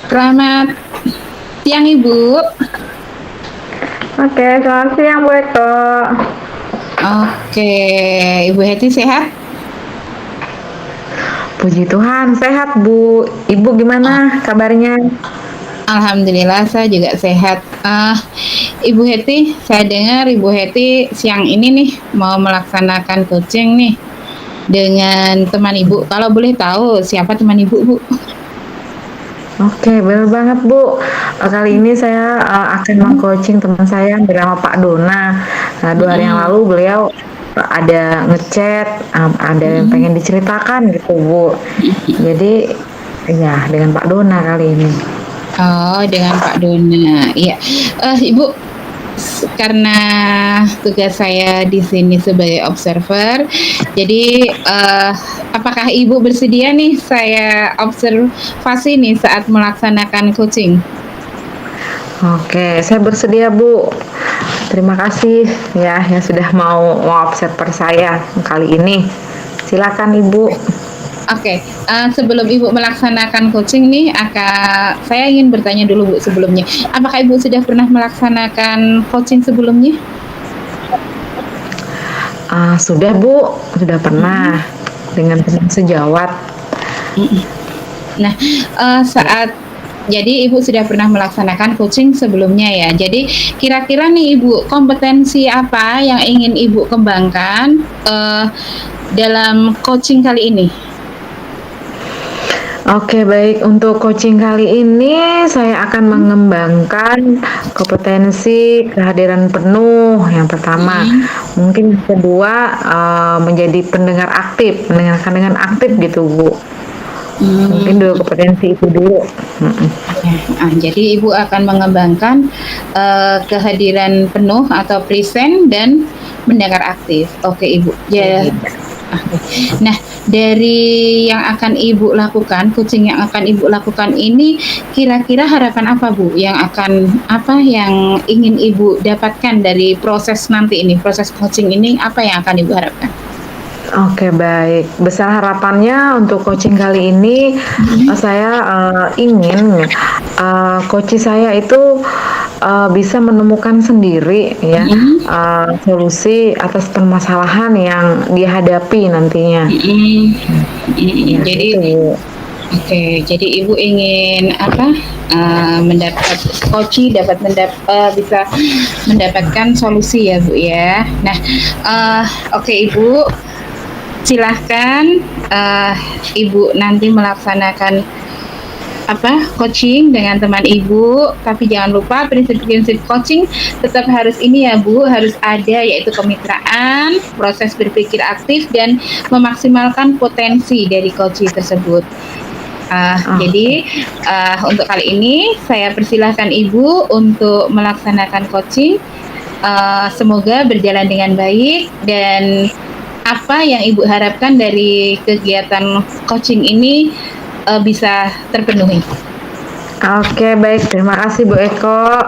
Selamat siang Ibu. Oke, selamat siang Bu Eko. Oke, Ibu Heti sehat? Puji Tuhan, sehat Bu. Ibu Oh, gimana kabarnya? Alhamdulillah saya juga sehat. Ibu Heti, saya dengar Ibu Heti siang ini nih mau melaksanakan coaching nih dengan teman Ibu. Kalau boleh tahu siapa teman Ibu, Bu? Oke, benar banget Bu. Kali ini saya akan meng-coaching teman saya yang bernama Pak Dona. Nah, 2 hari yang Mm-mm. lalu beliau ada ngechat, ada yang Mm-mm. pengen diceritakan gitu Bu. Jadi, ya dengan Pak Dona kali ini. Oh, dengan Pak Dona. Iya. Ibu, karena tugas saya di sini sebagai observer, jadi apakah Ibu bersedia nih saya observasi nih saat melaksanakan coaching? Oke, saya bersedia Bu. Terima kasih ya yang sudah mau observer saya kali ini. Silakan Ibu. Oke, sebelum Ibu melaksanakan coaching nih, saya ingin bertanya dulu Bu sebelumnya. Apakah Ibu sudah pernah melaksanakan coaching sebelumnya? Sudah Bu, sudah pernah dengan teman sejawat. Nah, jadi Ibu sudah pernah melaksanakan coaching sebelumnya ya. Jadi kira-kira nih Ibu, kompetensi apa yang ingin Ibu kembangkan dalam coaching kali ini? Oke, baik. Untuk coaching kali ini saya akan mengembangkan kompetensi kehadiran penuh yang pertama. Mhm. Mungkin yang kedua, menjadi pendengar aktif, mendengarkan dengan aktif gitu, Bu. Mungkin Hmm, dulu kompetensi itu dulu. Mhm. jadi Ibu akan mengembangkan kehadiran penuh atau present dan mendengar aktif. Oke, Ibu. Ya. Nah, dari yang akan Ibu lakukan, coaching yang akan Ibu lakukan ini, kira-kira harapan apa Bu? Yang ingin Ibu dapatkan dari proses nanti ini, proses coaching ini, apa yang akan Ibu harapkan? Oke, baik. Besar harapannya untuk coaching kali ini, saya ingin coach saya itu bisa menemukan sendiri ya Mhm. solusi atas permasalahan yang dia hadapi nantinya. Mhm. Mhm. Ya, Jadi, gitu Bu. oke, jadi Ibu ingin apa? Mendapat bisa mendapatkan solusi ya Bu ya. Nah, oke Ibu, silahkan Ibu nanti melaksanakan coaching dengan teman Ibu, tapi jangan lupa prinsip-prinsip coaching tetap harus ini ya Bu, harus ada yaitu kemitraan, proses berpikir aktif dan memaksimalkan potensi dari coaching tersebut. Oke. Jadi untuk kali ini saya persilahkan Ibu untuk melaksanakan coaching. Semoga berjalan dengan baik dan apa yang Ibu harapkan dari kegiatan coaching ini bisa terpenuhi. Oke, baik. Terima kasih Bu Eko.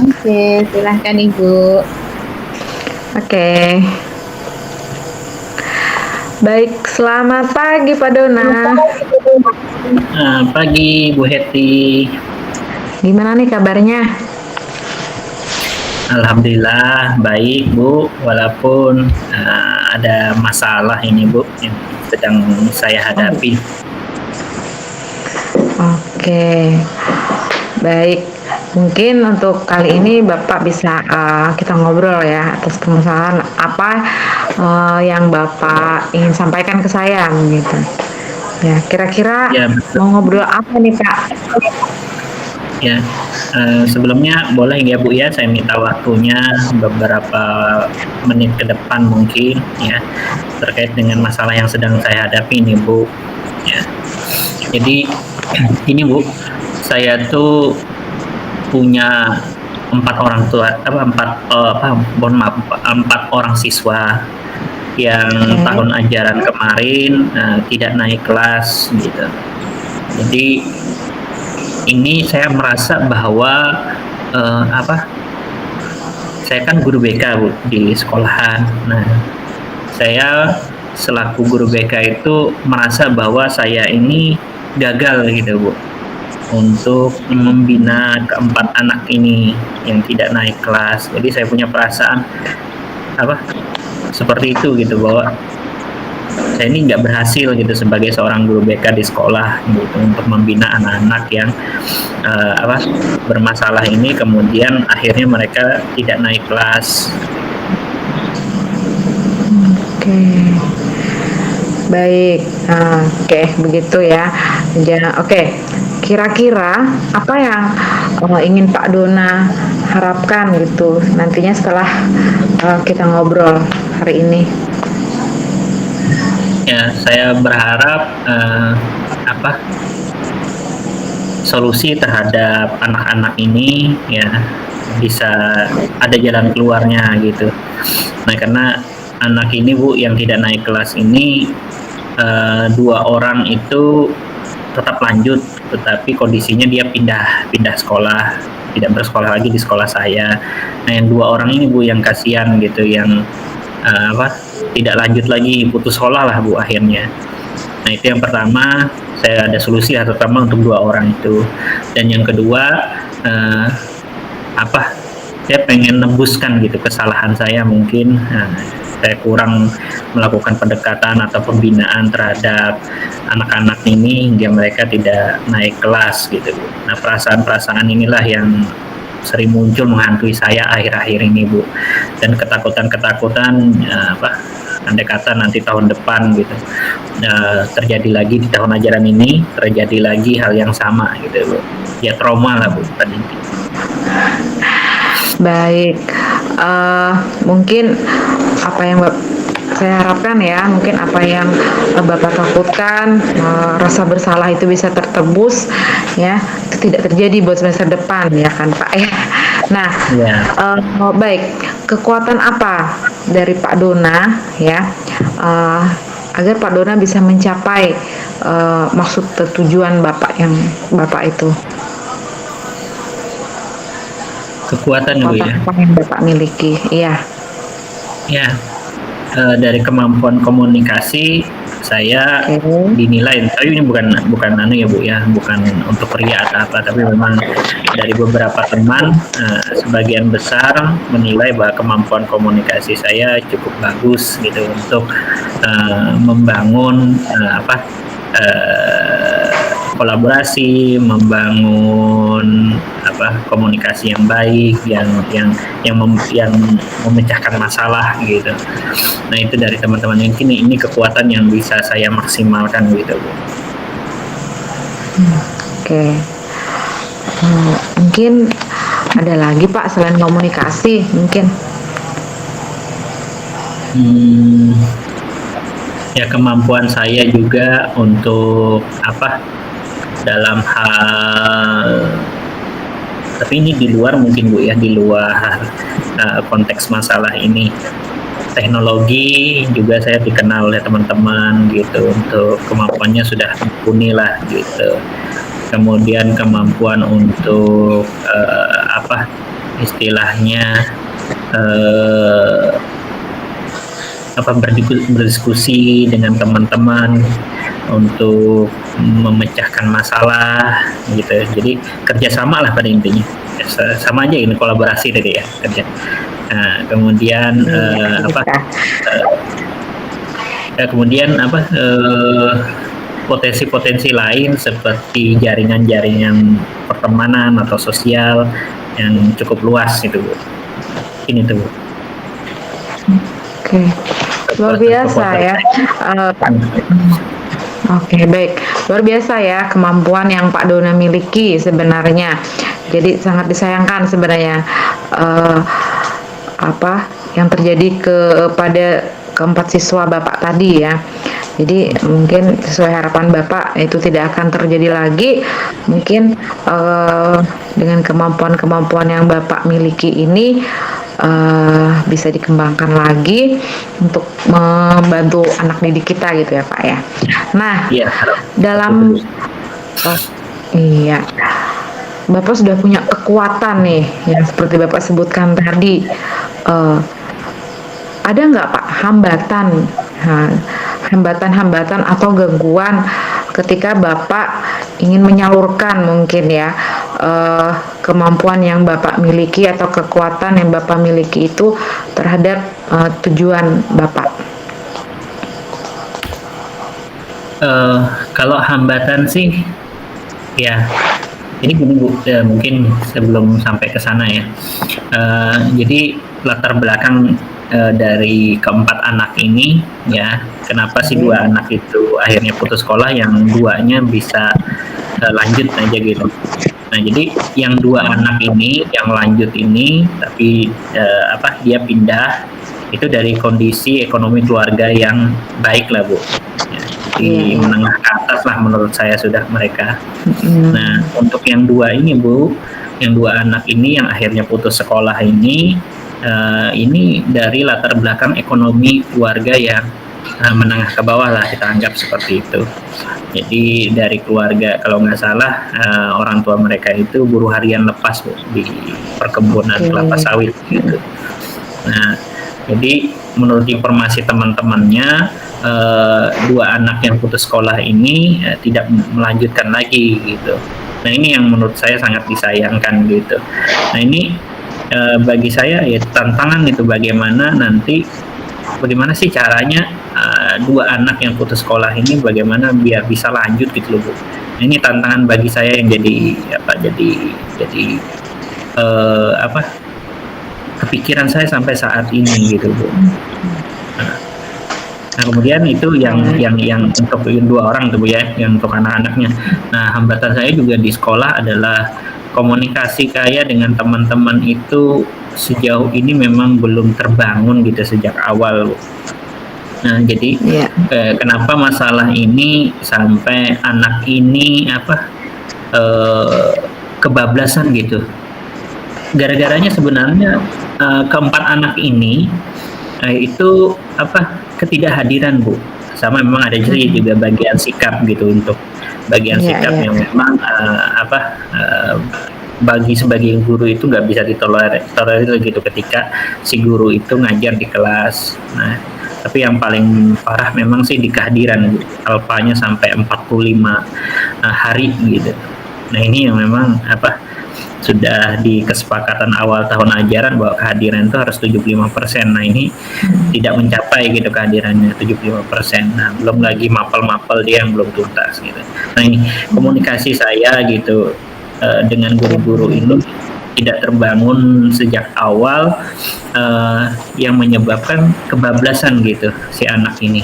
Oke, silahkan Ibu. Oke. Baik, selamat pagi Pak Dona. Pagi Bu Heti, Gimana nih kabarnya? alhamdulillah baik Bu, walaupun ada masalah ini Bu yang sedang saya Oh, hadapi. oke. Baik. Mungkin untuk kali ini Bapak bisa kita ngobrol ya atas permasalahan apa yang Bapak ingin sampaikan ke saya gitu. Ya, kira-kira Ya betul. mau ngobrol apa nih Kak? Ya, sebelumnya boleh ya Bu ya, saya minta waktunya beberapa menit ke depan mungkin ya, terkait dengan masalah yang sedang saya hadapi ini Bu. Ya, jadi ini Bu, saya tuh punya 4 orang tua, mohon maaf, 4 orang siswa yang Oke. tahun ajaran kemarin tidak naik kelas gitu. Jadi ini saya merasa bahwa eh, apa? Saya kan guru BK Bu di sekolahan. Nah, saya selaku guru BK itu merasa bahwa saya ini gagal gitu Bu. untuk membina keempat anak ini yang tidak naik kelas. Jadi saya punya perasaan apa seperti itu gitu, bahwa saya ini nggak berhasil gitu sebagai seorang guru BK di sekolah gitu untuk membina anak-anak yang bermasalah ini, kemudian akhirnya mereka tidak naik kelas. Oke. Baik, oke begitu ya. Oke, kira-kira apa yang ingin Pak Dona harapkan gitu nantinya setelah kita ngobrol hari ini? Ya, saya berharap solusi terhadap anak-anak ini ya bisa ada jalan keluarnya gitu. Nah, karena anak ini Bu yang tidak naik kelas ini, 2 orang itu tetap lanjut, tetapi kondisinya dia pindah sekolah, tidak bersekolah lagi di sekolah saya. Nah, yang 2 orang ini Bu yang kasihan gitu, yang tidak lanjut lagi, putus sekolah lah Bu akhirnya. Nah, itu yang pertama, saya ada solusi terutama untuk 2 orang itu. Dan yang kedua, saya pengen nebuskan gitu kesalahan saya mungkin. Saya kurang melakukan pendekatan atau pembinaan terhadap anak-anak ini hingga mereka tidak naik kelas gitu. Nah, perasaan-perasaan inilah yang sering muncul menghantui saya akhir-akhir ini Bu, dan ketakutan-ketakutan andai kata nanti tahun depan gitu terjadi lagi di tahun ajaran ini terjadi lagi hal yang sama gitu Bu, ya trauma lah Bu tadi. Baik, mungkin apa yang saya harapkan ya, mungkin apa yang Bapak takutkan, rasa bersalah itu bisa tertebus ya, itu tidak terjadi buat semester depan ya kan Pak ya. Nah, baik, kekuatan apa dari Pak Dona ya agar Pak Dona bisa mencapai maksud tujuan Bapak yang Bapak itu? Kekuatan Bu ya. Apa yang Bapak miliki? Iya. Ya, dari kemampuan komunikasi saya dinilai, tapi ini bukan ya Bu ya, bukan untuk ria atau apa, tapi memang dari beberapa teman sebagian besar menilai bahwa kemampuan komunikasi saya cukup bagus gitu untuk membangun kolaborasi, membangun komunikasi yang baik, yang memecahkan masalah gitu. Nah, itu dari teman-teman, mungkin ini kekuatan yang bisa saya maksimalkan gitu Bu. Oke. Mungkin ada lagi Pak selain komunikasi mungkin? Ya, kemampuan saya juga untuk dalam hal, tapi ini di luar mungkin Bu ya, di luar konteks masalah ini, teknologi juga saya dikenal oleh teman-teman gitu untuk kemampuannya sudah mumpuni lah gitu. Kemudian kemampuan untuk istilahnya berdiskusi dengan teman-teman untuk memecahkan masalah gitu. Jadi kerjasama lah pada intinya, sama aja ini kolaborasi tadi ya kerja. Nah, kemudian potensi-potensi lain seperti jaringan-jaringan pertemanan atau sosial yang cukup luas gitu Bu. Ini tuh Bu. Oke, luar biasa ya. Oke, baik. Luar biasa ya kemampuan yang Pak Dona miliki sebenarnya. Jadi sangat disayangkan sebenarnya yang terjadi kepada keempat siswa Bapak tadi ya. Jadi mungkin sesuai harapan Bapak itu tidak akan terjadi lagi. Mungkin dengan kemampuan-kemampuan yang Bapak miliki ini bisa dikembangkan lagi untuk membantu anak didik kita gitu ya Pak ya. Nah, dalam Bapak sudah punya kekuatan nih yang seperti Bapak sebutkan tadi. Ada nggak Pak hambatan hambatan-hambatan atau gangguan ketika Bapak ingin menyalurkan mungkin ya kemampuan yang Bapak miliki atau kekuatan yang Bapak miliki itu terhadap tujuan Bapak? Kalau hambatan sih, ya, ini gini Bu, mungkin sebelum sampai ke sana ya. Jadi latar belakang dari keempat anak ini, ya, kenapa sih dua anak itu akhirnya putus sekolah, yang duanya bisa lanjut aja gitu. Nah, jadi yang dua anak ini, yang lanjut ini, tapi dia pindah itu dari kondisi ekonomi keluarga yang baik lah Bu. Di menengah ke atas lah menurut saya sudah mereka. Nah, untuk yang dua ini Bu, yang dua anak ini yang akhirnya putus sekolah ini dari latar belakang ekonomi keluarga yang menengah ke bawah lah, kita anggap seperti itu. Jadi dari keluarga, kalau nggak salah orang tua mereka itu buruh harian lepas Bu, di perkebunan kelapa sawit gitu. Nah, jadi menurut informasi teman-temannya, dua anak yang putus sekolah ini tidak melanjutkan lagi gitu. Nah, ini yang menurut saya sangat disayangkan gitu. Nah, ini bagi saya ya tantangan itu, bagaimana sih caranya dua anak yang putus sekolah ini bagaimana biar bisa lanjut gitu loh Bu. Nah, ini tantangan bagi saya yang kepikiran saya sampai saat ini gitu Bu. Nah, kemudian itu yang untuk dua orang tuh Bu ya, yang untuk anak-anaknya. Nah, hambatan saya juga di sekolah adalah komunikasi saya dengan teman-teman itu sejauh ini memang belum terbangun gitu sejak awal Bu. Nah, jadi kenapa masalah ini sampai anak ini kebablasan gitu. Gara-garanya sebenarnya keempat anak ini itu ketidakhadiran Bu, sama memang ada juga bagian sikap gitu, untuk bagian sikap yang memang bagi sebagian guru itu nggak bisa ditolerir gitu ketika si guru itu ngajar di kelas. Nah, tapi yang paling parah memang sih di kehadiran, alfanya sampai 45 hari gitu. Nah, ini yang memang sudah di kesepakatan awal tahun ajaran bahwa kehadiran itu harus 75%. Nah, ini tidak mencapai gitu kehadirannya 75%. Nah, belum lagi mapel-mapel dia yang belum tuntas gitu. Nah, ini komunikasi saya gitu dengan guru-guru ini tidak terbangun sejak awal, yang menyebabkan kebablasan gitu si anak ini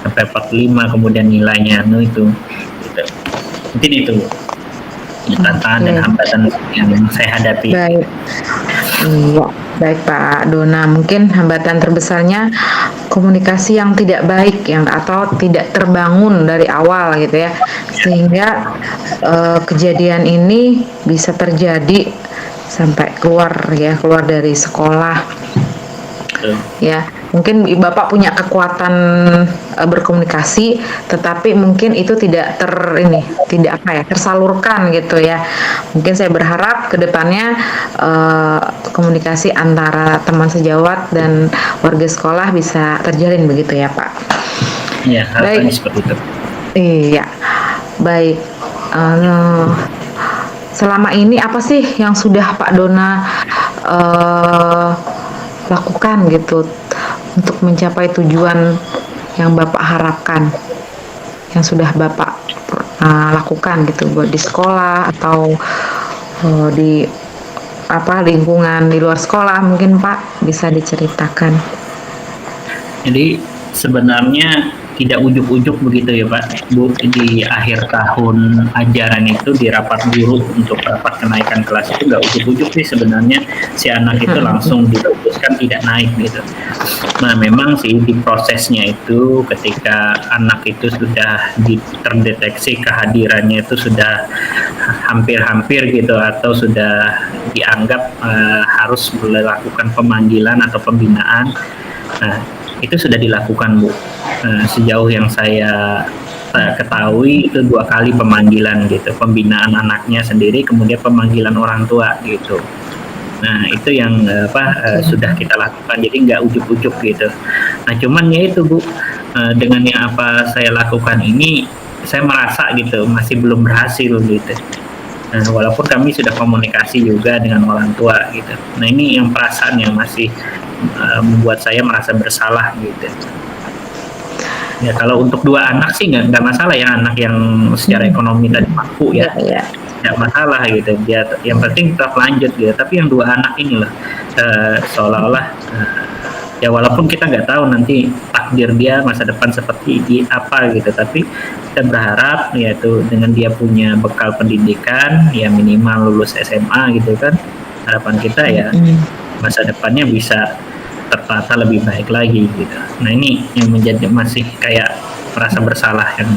sampai 45 kemudian nilainya itu gitu. Mungkin itu tantangan dan hambatan yang saya hadapi. Baik. Iya, baik Pak Dona. Mungkin hambatan terbesarnya komunikasi yang tidak baik, atau tidak terbangun dari awal gitu ya, sehingga kejadian ini bisa terjadi sampai keluar dari sekolah. Ya, mungkin Bapak punya kekuatan berkomunikasi, tetapi mungkin itu tidak tersalurkan gitu ya. Mungkin saya berharap ke depannya komunikasi antara teman sejawat dan warga sekolah bisa terjalin begitu ya Pak. Iya, harapannya seperti itu. Iya, baik. Selama ini apa sih yang sudah Pak Dona lakukan gitu untuk mencapai tujuan yang Bapak harapkan, yang sudah Bapak lakukan gitu buat di sekolah atau di lingkungan di luar sekolah, mungkin Pak bisa diceritakan. Jadi sebenarnya tidak ujuk-ujuk begitu ya Pak Bu, di akhir tahun ajaran itu di rapat guru untuk rapat kenaikan kelas itu nggak ujuk-ujuk sih sebenarnya si anak itu langsung diputuskan tidak naik gitu. Nah, memang sih di prosesnya itu ketika anak itu sudah terdeteksi kehadirannya itu sudah hampir-hampir gitu, atau sudah dianggap harus melakukan pemanggilan atau pembinaan. Nah, itu sudah dilakukan Bu. Sejauh yang saya ketahui itu 2 kali pemanggilan gitu, pembinaan anaknya sendiri, kemudian pemanggilan orang tua gitu. Nah, itu yang sudah kita lakukan, jadi nggak ujuk-ujuk gitu. Nah, cuman ya itu Bu, dengan yang apa saya lakukan ini, saya merasa gitu masih belum berhasil gitu. Nah, walaupun kami sudah komunikasi juga dengan orang tua gitu. Nah, ini yang perasaan yang masih membuat saya merasa bersalah gitu. Ya, kalau untuk 2 anak sih nggak masalah ya, anak yang secara ekonomi tadi mampu ya, Iya. nggak masalah gitu. Dia yang penting tetap lanjut gitu. Tapi yang 2 anak ini loh, seolah-olah ya walaupun kita nggak tahu nanti takdir dia masa depan seperti apa gitu, tapi kita berharap yaitu dengan dia punya bekal pendidikan ya minimal lulus SMA gitu kan, harapan kita ya masa depannya bisa tertata lebih baik lagi gitu. Nah, ini yang menjadi masih kayak merasa bersalah yang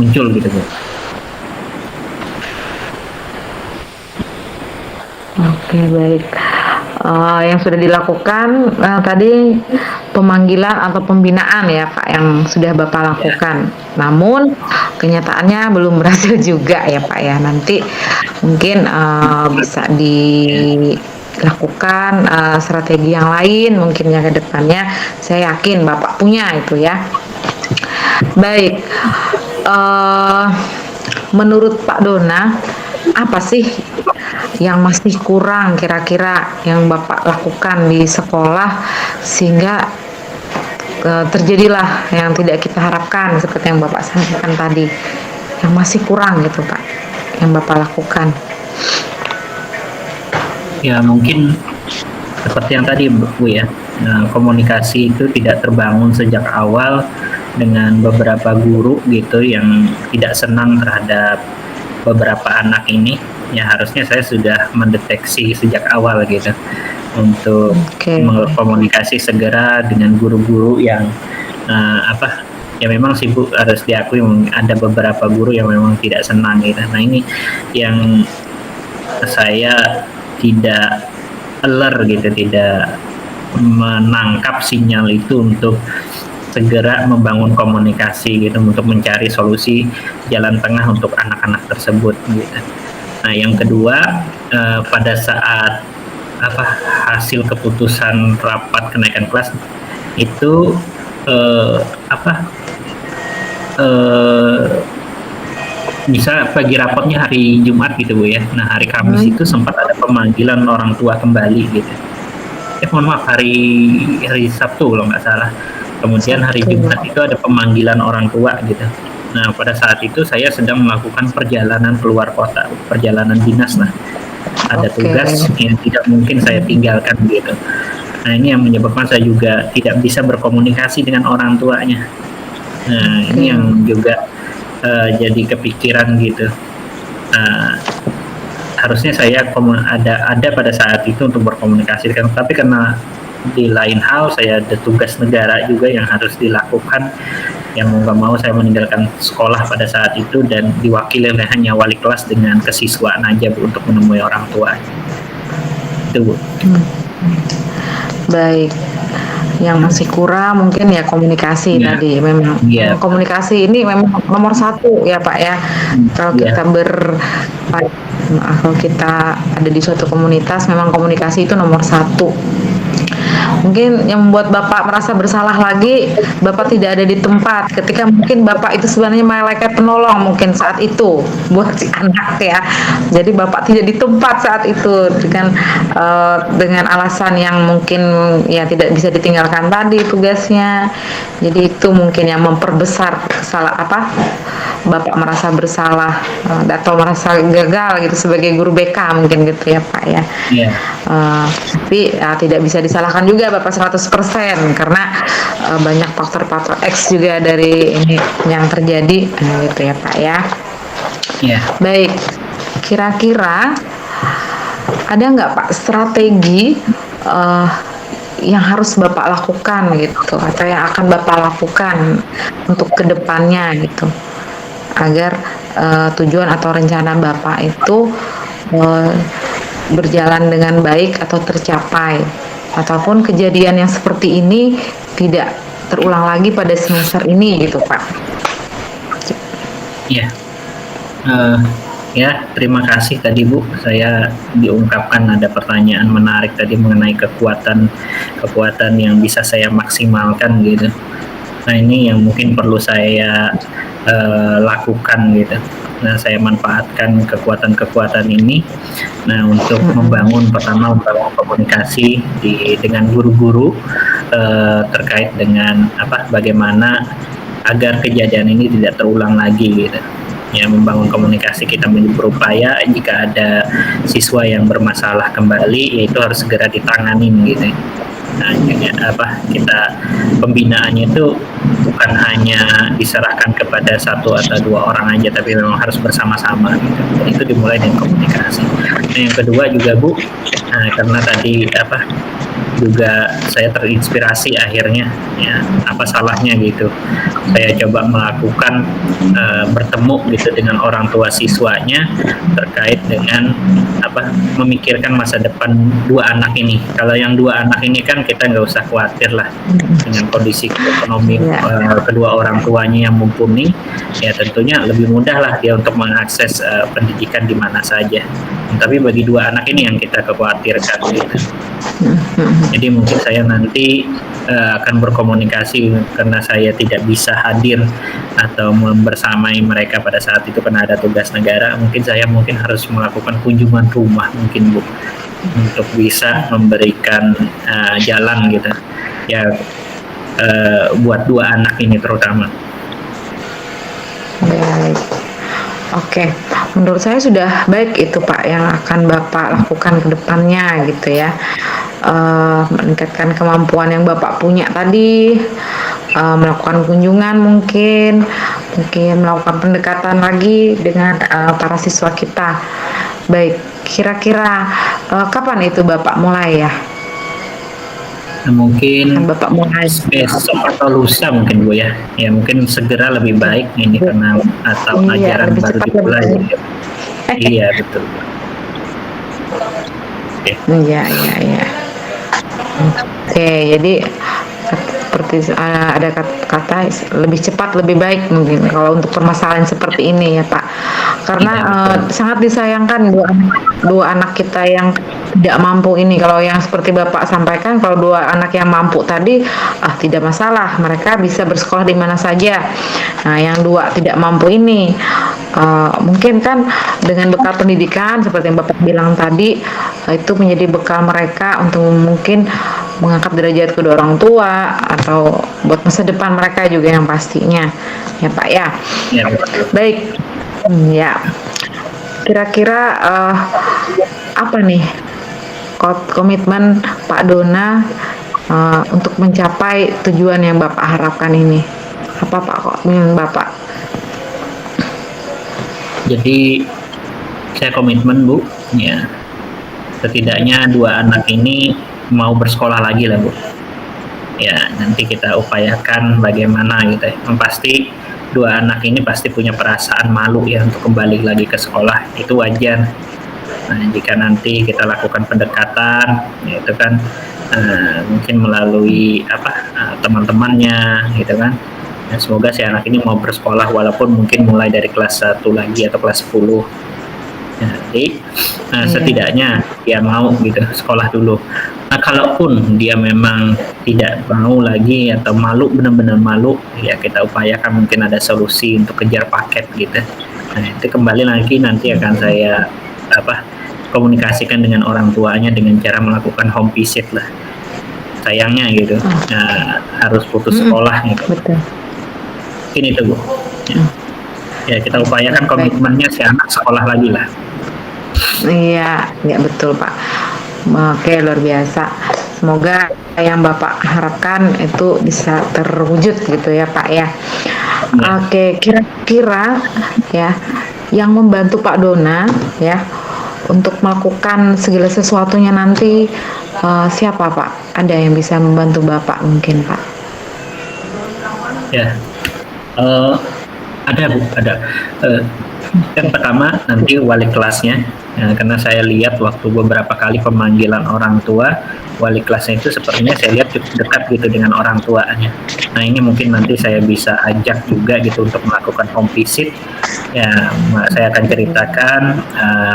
muncul gitu Bu. Oke, baik. Yang sudah dilakukan tadi pemanggilan atau pembinaan ya Pak yang sudah Bapak lakukan. Namun kenyataannya belum berhasil juga ya Pak ya. Nanti mungkin bisa dilakukan strategi yang lain mungkin ya ke depannya. Saya yakin Bapak punya itu ya. Baik. Menurut Pak Dona, apa sih yang masih kurang kira-kira yang Bapak lakukan di sekolah sehingga terjadilah yang tidak kita harapkan seperti yang Bapak sampaikan tadi, yang masih kurang gitu Pak, yang Bapak lakukan? Ya mungkin seperti yang tadi Bu ya, komunikasi itu tidak terbangun sejak awal dengan beberapa guru gitu yang tidak senang terhadap beberapa anak ini. Ya harusnya saya sudah mendeteksi sejak awal gitu untuk komunikasi segera dengan guru-guru yang ya memang sih Bu, harus diakui ada beberapa guru yang memang tidak senang gitu. Nah, ini yang saya tidak alert gitu, tidak menangkap sinyal itu untuk segera membangun komunikasi gitu untuk mencari solusi jalan tengah untuk anak-anak tersebut gitu. Nah, yang kedua, pada saat hasil keputusan rapat kenaikan kelas itu bisa pagi rapotnya hari Jumat gitu Bu ya. Nah, hari Kamis itu sempat ada pemanggilan orang tua kembali gitu. Mohon maaf, hari Sabtu kalau nggak salah. Kemudian hari Jumat itu ada pemanggilan orang tua gitu. Nah, pada saat itu saya sedang melakukan perjalanan keluar kota, perjalanan dinas lah. Ada tugas yang tidak mungkin saya tinggalkan gitu. Nah, ini yang menyebabkan saya juga tidak bisa berkomunikasi dengan orang tuanya. Nah, ini yang juga jadi kepikiran gitu. Harusnya saya ada pada saat itu untuk berkomunikasi, tapi karena di lain hal saya ada tugas negara juga yang harus dilakukan, yang mau nggak mau saya meninggalkan sekolah pada saat itu dan diwakili oleh hanya wali kelas dengan kesiswaan aja Bu untuk menemui orang tua. Itu Bu. Baik. Yang masih kurang mungkin ya komunikasi tadi memang komunikasi ini memang nomor 1 ya Pak ya. Kalau kita kalau kita ada di suatu komunitas memang komunikasi itu nomor 1. Mungkin yang membuat Bapak merasa bersalah lagi, Bapak tidak ada di tempat ketika mungkin Bapak itu sebenarnya malaikat penolong mungkin saat itu buat si anak ya. Jadi Bapak tidak di tempat saat itu dengan alasan yang mungkin ya tidak bisa ditinggalkan tadi tugasnya. Jadi itu mungkin yang memperbesar Bapak merasa bersalah atau merasa gagal gitu sebagai guru BK mungkin gitu ya Pak ya. Tapi tidak bisa disalahkan juga Bapak 100% karena banyak faktor-faktor X juga dari ini yang terjadi gitu ya Pak ya. Baik, kira-kira ada nggak Pak strategi yang harus Bapak lakukan gitu atau yang akan Bapak lakukan untuk kedepannya gitu agar tujuan atau rencana Bapak itu berjalan dengan baik atau tercapai, ataupun kejadian yang seperti ini tidak terulang lagi pada semester ini gitu Pak. Terima kasih tadi Bu. Saya diungkapkan ada pertanyaan menarik tadi mengenai kekuatan yang bisa saya maksimalkan gitu. Nah ini yang mungkin perlu saya lakukan gitu. Nah saya manfaatkan kekuatan-kekuatan ini. Nah untuk membangun komunikasi dengan guru-guru terkait dengan bagaimana agar kejadian ini tidak terulang lagi gitu. Ya, membangun komunikasi, kita berupaya jika ada siswa yang bermasalah kembali, yaitu harus segera ditanganin gitu. Nah, kita pembinaannya itu bukan hanya diserahkan kepada satu atau dua orang aja, tapi memang harus bersama-sama gitu. Dan itu dimulai dengan komunikasi. Nah, yang kedua juga Bu, karena tadi juga saya terinspirasi akhirnya, ya apa salahnya gitu saya coba melakukan bertemu gitu dengan orang tua siswanya terkait dengan memikirkan masa depan dua anak ini. Kalau yang dua anak ini kan kita nggak usah khawatir lah dengan kondisi ekonomi kedua orang tuanya yang mumpuni, ya tentunya lebih mudah lah dia untuk mengakses pendidikan di mana saja. Tapi bagi dua anak ini yang kita khawatirkan gitu. Jadi mungkin saya nanti akan berkomunikasi karena saya tidak bisa hadir atau membersamai mereka pada saat itu karena ada tugas negara. Mungkin saya harus melakukan kunjungan rumah mungkin Bu, untuk bisa memberikan jalan gitu ya buat dua anak ini terutama. Baik. Oke, menurut saya sudah baik itu Pak yang akan Bapak lakukan ke depannya gitu ya. Meningkatkan kemampuan yang Bapak punya tadi, melakukan kunjungan mungkin melakukan pendekatan lagi dengan para siswa kita. Baik, kira-kira kapan itu Bapak mulai ya? Mungkin Bapak mulai besok atau lusa mungkin Bu ya. Ya mungkin segera lebih baik ini karena atau ajaran baru dimulai. Iya betul. Iya. Oke, jadi seperti ada kata lebih cepat lebih baik mungkin kalau untuk permasalahan seperti ini ya Pak. Karena sangat disayangkan dua anak kita yang tidak mampu ini. Kalau yang seperti Bapak sampaikan, kalau dua anak yang mampu tadi tidak masalah, mereka bisa bersekolah di mana saja. Nah, yang dua tidak mampu ini mungkin kan dengan bekal pendidikan seperti yang Bapak bilang tadi, itu menjadi bekal mereka untuk mungkin mengangkat derajat kedua orang tua atau buat masa depan mereka juga yang pastinya ya Pak ya. Ya. Baik. Ya. Kira-kira apa nih komitmen Pak Dona untuk mencapai tujuan yang Bapak harapkan ini? Apa Pak komitmen Bapak? Jadi saya komitmen Bu, ya setidaknya dua anak ini mau bersekolah lagi lah Bu. Ya nanti kita upayakan bagaimana gitu ya. Pasti dua anak ini pasti punya perasaan malu ya untuk kembali lagi ke sekolah, itu wajar. Nah jika nanti kita lakukan pendekatan, ya itu kan mungkin melalui teman-temannya gitu kan. Nah, semoga si anak ini mau bersekolah walaupun mungkin mulai dari kelas 1 lagi atau kelas 10. Ya, jadi setidaknya dia mau gitu sekolah dulu. Nah kalaupun dia memang tidak mau lagi atau malu, benar-benar malu, ya kita upayakan mungkin ada solusi untuk kejar paket gitu. Nah itu kembali lagi nanti akan saya komunikasikan dengan orang tuanya dengan cara melakukan home visit lah. Sayangnya gitu, harus putus sekolah gitu. Betul. Ini tuh Bu. Ya kita upayakan komitmennya si anak sekolah lagi lah. Iya, betul Pak. Oke, luar biasa. Semoga yang Bapak harapkan itu bisa terwujud gitu ya Pak ya. Oke, kira-kira ya yang membantu Pak Dona ya untuk melakukan segala sesuatunya nanti siapa Pak? Ada yang bisa membantu Bapak mungkin Pak? Ya, ada Bu, ada. Yang pertama nanti wali kelasnya, karena saya lihat waktu beberapa kali pemanggilan orang tua, wali kelasnya itu sepertinya saya lihat cukup dekat gitu dengan orang tuanya. Nah ini mungkin nanti saya bisa ajak juga gitu untuk melakukan home visit. Ya, saya akan ceritakan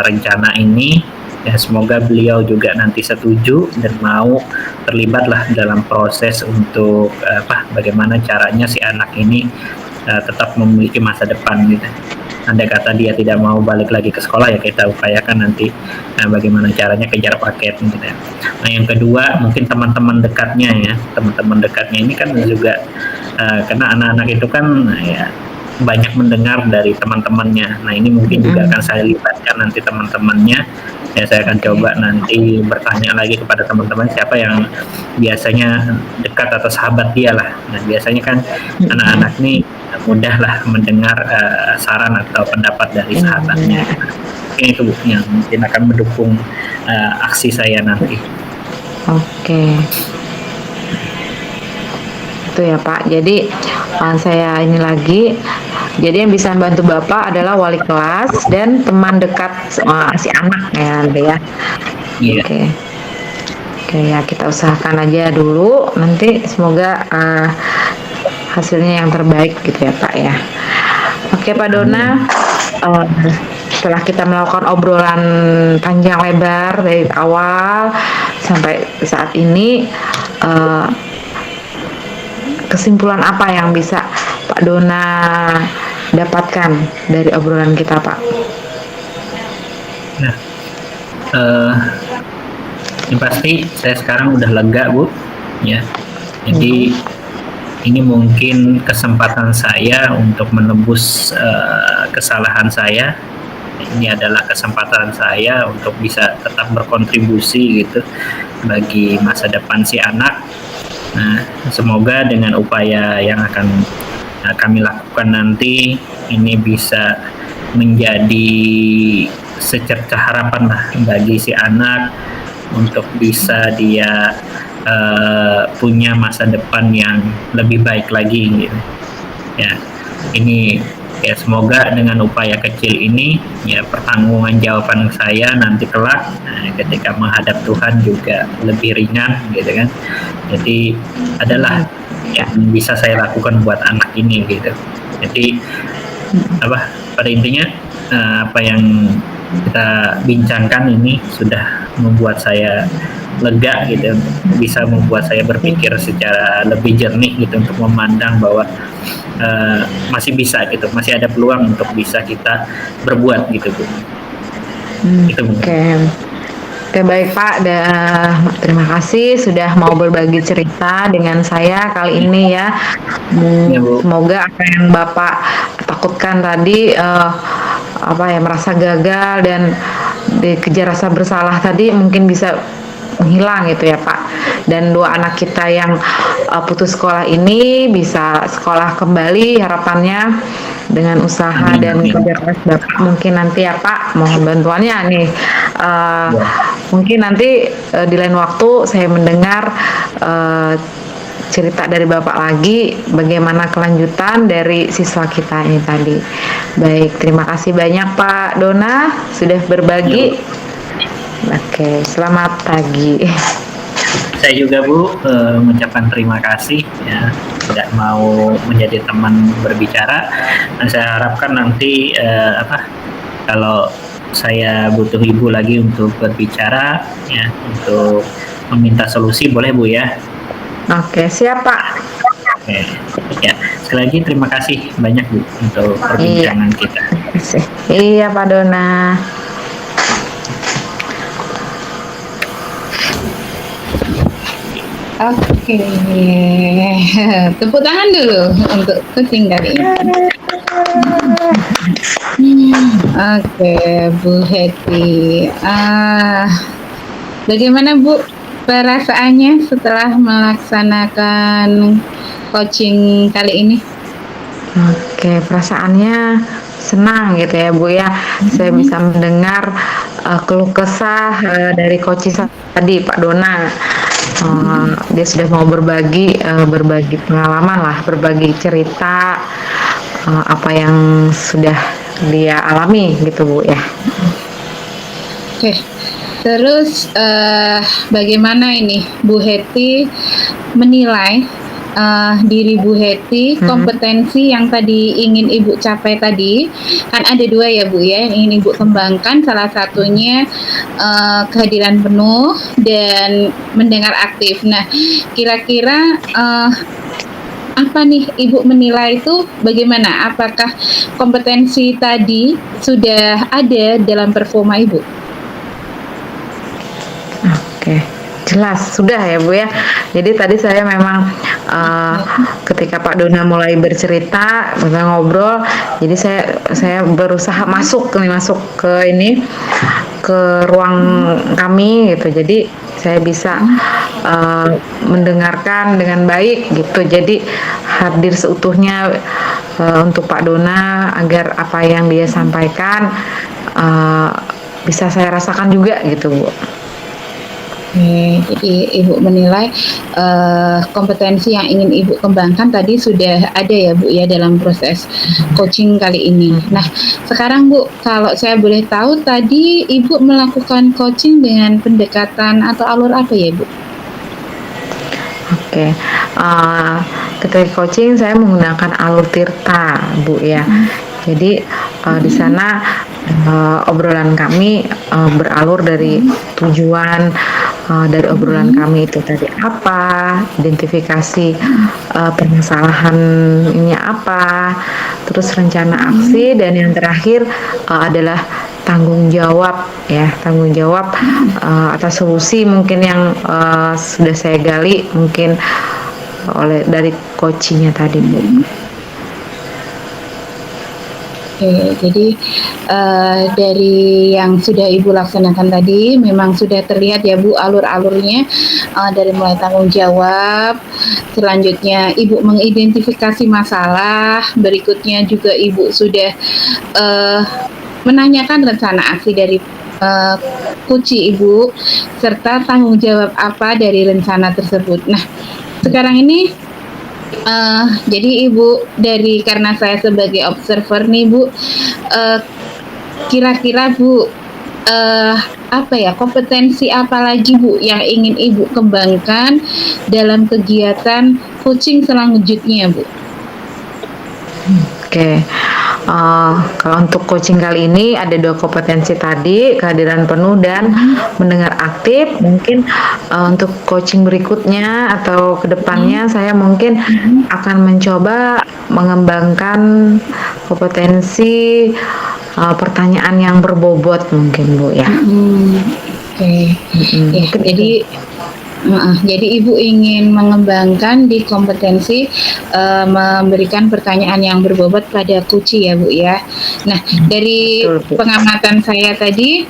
rencana ini Ya, semoga beliau juga nanti setuju dan mau terlibatlah dalam proses untuk bagaimana caranya si anak ini tetap memiliki masa depan gitu. Andai kata dia tidak mau balik lagi ke sekolah, ya kita upayakan nanti bagaimana caranya kejar paket gitu ya. Nah, yang kedua mungkin teman-teman dekatnya ya, teman-teman dekatnya ini kan juga karena anak-anak itu kan ya banyak mendengar dari teman-temannya. Nah, ini mungkin juga akan saya libatkan nanti teman-temannya. Ya, saya akan coba nanti bertanya lagi kepada teman-teman siapa yang biasanya dekat atau sahabat dia lah. Nah, biasanya kan anak-anak nih mudah lah mendengar saran atau pendapat dari sahabatnya. Mungkin itu yang mungkin akan mendukung aksi saya nanti. Oke. Itu ya Pak. Jadi saya ini lagi. Jadi yang bisa membantu Bapak adalah wali kelas dan teman dekat si anak ya, Andre ya. Iya. Oke. Oke ya, kita usahakan aja dulu. Nanti semoga hasilnya yang terbaik gitu ya Pak ya. Oke Pak Dona. Setelah kita melakukan obrolan panjang lebar dari awal sampai saat ini, kesimpulan apa yang bisa Pak Dona dapatkan dari obrolan kita, Pak? Nah, yang pasti saya sekarang udah lega, Bu. Ya, jadi ini mungkin kesempatan saya untuk menebus kesalahan saya. Ini adalah kesempatan saya untuk bisa tetap berkontribusi gitu bagi masa depan si anak. Nah, semoga dengan upaya yang akan kami lakukan nanti ini bisa menjadi secerca harapan lah bagi si anak untuk bisa dia punya masa depan yang lebih baik lagi gitu. Ya, ini ya semoga dengan upaya kecil ini ya pertanggungjawaban saya nanti kelak ketika menghadap Tuhan juga lebih ringan gitu kan. Jadi adalah yang bisa saya lakukan buat anak ini gitu. Jadi pada intinya apa yang kita bincangkan ini sudah membuat saya lega gitu, bisa membuat saya berpikir secara lebih jernih gitu untuk memandang bahwa masih bisa gitu, masih ada peluang untuk bisa kita berbuat gitu Bu. Oke, baik Pak, terima kasih sudah mau berbagi cerita dengan saya kali ini ya. Semoga apa yang Bapak takutkan tadi merasa gagal dan dikejar rasa bersalah tadi mungkin bisa menghilang gitu ya Pak. Dan dua anak kita yang putus sekolah ini bisa sekolah kembali harapannya dengan usaha dan kerja keras Bapak. Mungkin nanti ya Pak mohon bantuannya nih. Mungkin nanti di lain waktu saya mendengar cerita dari Bapak lagi bagaimana kelanjutan dari siswa kita ini tadi. Baik, terima kasih banyak Pak Dona sudah berbagi. Oke, selamat pagi. Saya juga Bu mengucapkan terima kasih ya sudah mau menjadi teman berbicara. Dan saya harapkan nanti kalau saya butuh Ibu lagi untuk berbicara ya untuk meminta solusi boleh Bu ya. Oke, siap Pak. Oke. Ya, sekali lagi terima kasih banyak Bu untuk perbincangan kita. Iya Pak Dona. Oke, tepuk tangan dulu untuk kucing kali ini. Oke, Bu Hetty. Bagaimana Bu perasaannya setelah melaksanakan coaching kali ini? Oke, perasaannya senang gitu ya Bu ya. Saya bisa mendengar keluh kesah dari coaching tadi Pak Dona. Dia sudah mau berbagi pengalaman lah, berbagi cerita apa yang sudah dia alami gitu Bu ya. Oke, terus bagaimana ini Bu Hetty menilai diri Bu Heti, kompetensi yang tadi ingin Ibu capai tadi, kan ada dua ya Bu ya, yang ingin Ibu kembangkan, salah satunya kehadiran penuh dan mendengar aktif. Nah, kira-kira apa nih Ibu menilai itu bagaimana? Apakah kompetensi tadi sudah ada dalam performa Ibu? Oke, jelas sudah ya Bu ya. Jadi tadi saya memang ketika Pak Dona mulai bercerita, mulai ngobrol, jadi saya berusaha masuk ke ini, ke ruang kami gitu. Jadi saya bisa mendengarkan dengan baik gitu. Jadi hadir seutuhnya untuk Pak Dona agar apa yang dia sampaikan bisa saya rasakan juga gitu Bu. Oke, jadi Ibu menilai kompetensi yang ingin Ibu kembangkan tadi sudah ada ya Bu ya dalam proses coaching kali ini. Nah, sekarang Bu, kalau saya boleh tahu tadi Ibu melakukan coaching dengan pendekatan atau alur apa ya Bu? Oke, ketika coaching saya menggunakan alur tirta Bu ya. Jadi di sana obrolan kami beralur dari tujuan dari obrolan kami itu tadi apa, identifikasi permasalahan ini apa, terus rencana aksi, dan yang terakhir adalah tanggung jawab ya, tanggung jawab atas solusi mungkin yang sudah saya gali mungkin oleh dari coachingnya tadi Bu. Oke, jadi dari yang sudah Ibu laksanakan tadi memang sudah terlihat ya Bu alur-alurnya, dari mulai tanggung jawab, selanjutnya Ibu mengidentifikasi masalah, berikutnya juga Ibu sudah menanyakan rencana aksi dari kunci Ibu, serta tanggung jawab apa dari rencana tersebut. Nah, sekarang ini jadi Ibu, karena saya sebagai observer nih Bu, kira-kira Bu apa ya, kompetensi apa lagi Bu yang ingin Ibu kembangkan dalam kegiatan coaching selanjutnya Bu? Oke, kalau untuk coaching kali ini ada 2 kompetensi tadi, kehadiran penuh dan mendengar aktif. Mungkin untuk coaching berikutnya atau kedepannya saya mungkin akan mencoba mengembangkan kompetensi pertanyaan yang berbobot mungkin Bu ya. Oke, ya, jadi Ibu ingin mengembangkan di kompetensi memberikan pertanyaan yang berbobot pada kunci ya Bu ya. Nah, dari pengamatan saya tadi,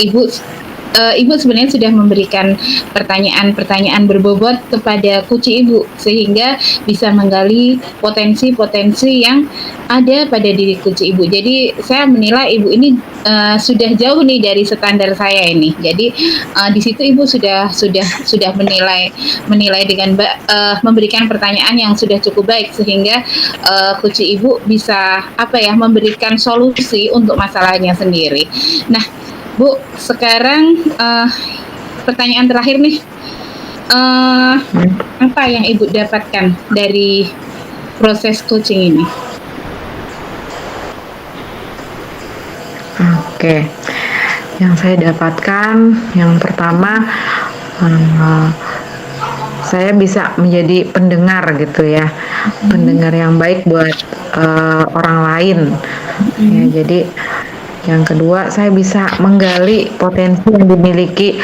Ibu sebenarnya sudah memberikan pertanyaan-pertanyaan berbobot kepada kunci Ibu sehingga bisa menggali potensi-potensi yang ada pada diri kunci Ibu. Jadi saya menilai Ibu ini sudah jauh nih dari standar saya ini. Jadi di situ Ibu sudah menilai dengan memberikan pertanyaan yang sudah cukup baik sehingga kunci Ibu bisa memberikan solusi untuk masalahnya sendiri. Nah, Bu, sekarang pertanyaan terakhir nih, apa yang Ibu dapatkan dari proses coaching ini? Oke, yang saya dapatkan yang pertama, saya bisa menjadi pendengar gitu ya, pendengar yang baik buat orang lain. Ya, jadi yang kedua, saya bisa menggali potensi yang dimiliki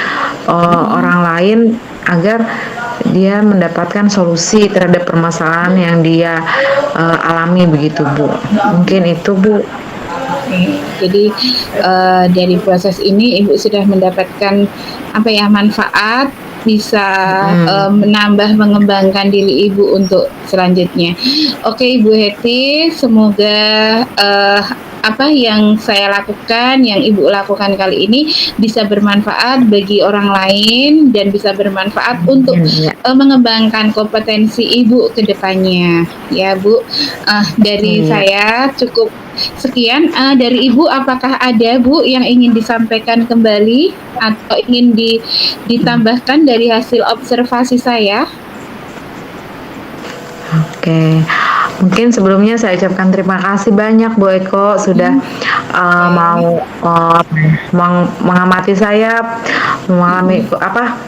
orang lain agar dia mendapatkan solusi terhadap permasalahan yang dia alami begitu Bu. Mungkin itu Bu. Jadi dari proses ini Ibu sudah mendapatkan manfaat, bisa menambah mengembangkan diri Ibu untuk selanjutnya. Oke Ibu Heti, semoga apa yang saya lakukan, yang Ibu lakukan kali ini bisa bermanfaat bagi orang lain dan bisa bermanfaat untuk mengembangkan kompetensi Ibu ke depannya. Ya Bu, dari saya cukup sekian. Dari Ibu, apakah ada Bu yang ingin disampaikan kembali atau ingin ditambahkan dari hasil observasi saya? Oke, mungkin sebelumnya saya ucapkan terima kasih banyak Bu Eko sudah mau mengamati saya,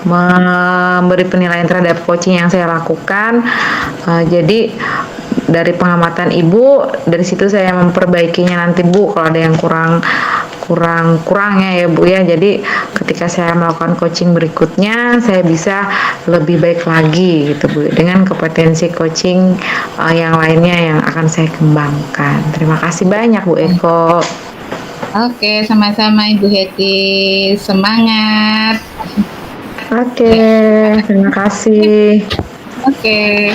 memberi penilaian terhadap coaching yang saya lakukan. Jadi dari pengamatan Ibu, dari situ saya memperbaikinya nanti Bu kalau ada yang kurangnya ya Bu ya. Jadi ketika saya melakukan coaching berikutnya saya bisa lebih baik lagi gitu Bu dengan kompetensi coaching yang lainnya yang akan saya kembangkan. Terima kasih banyak Bu Eko. Oke, sama-sama Ibu Heti. Semangat. Oke, terima kasih. Oke.